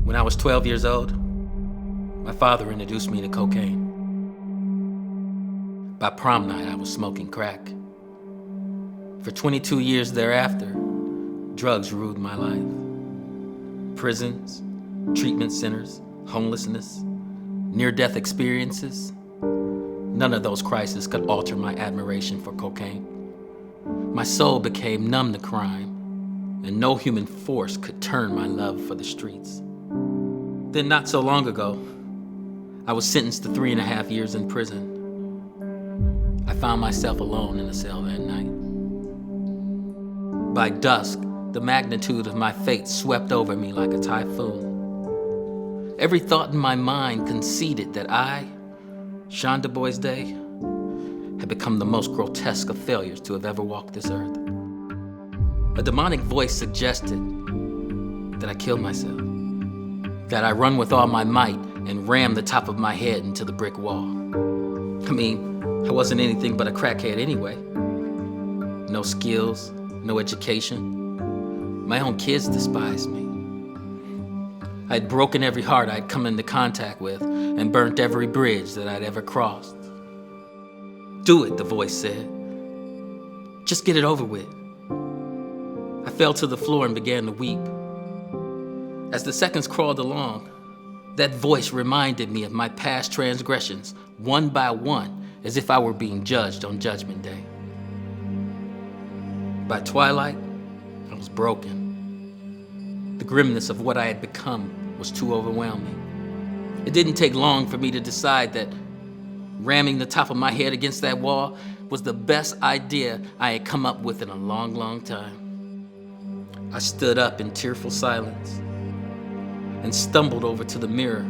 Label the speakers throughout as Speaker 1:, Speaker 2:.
Speaker 1: When I was 12 years old, my father introduced me to cocaine. By prom night, I was smoking crack. For 22 years thereafter, drugs ruled my life. Prisons, treatment centers, homelessness, near-death experiences. None of those crises could alter my admiration for cocaine. My soul became numb to crime, and no human force could turn my love for the streets. Then, not so long ago, I was sentenced to 3.5 years in prison. I found myself alone in a cell that night. By dusk, the magnitude of my fate swept over me like a typhoon. Every thought in my mind conceded that I, Sean Dubois Day, had become the most grotesque of failures to have ever walked this earth. A demonic voice suggested that I kill myself, that I run with all my might and ram the top of my head into the brick wall. I mean, I wasn't anything but a crackhead anyway. No skills, no education. My own kids despised me. I had broken every heart I'd come into contact with and burnt every bridge that I'd ever crossed. Do it, the voice said. Just get it over with. I fell to the floor and began to weep. As the seconds crawled along, that voice reminded me of my past transgressions, one by one, as if I were being judged on Judgment Day. By twilight, I was broken. The grimness of what I had become was too overwhelming. It didn't take long for me to decide that ramming the top of my head against that wall was the best idea I had come up with in a long, long time. I stood up in tearful silence and stumbled over to the mirror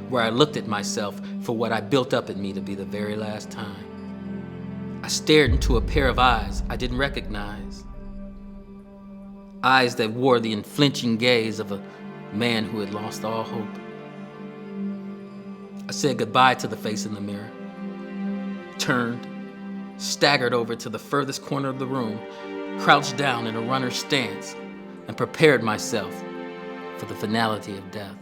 Speaker 1: where I looked at myself for what I built up in me to be the very last time. I stared into a pair of eyes I didn't recognize. Eyes that wore the unflinching gaze of a man who had lost all hope. I said goodbye to the face in the mirror, turned, staggered over to the furthest corner of the room, crouched down in a runner's stance, and prepared myself for the finality of death.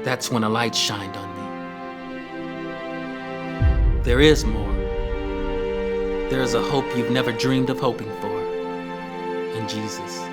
Speaker 1: That's when a light shined on me. There is more. There is a hope you've never dreamed of hoping for in Jesus.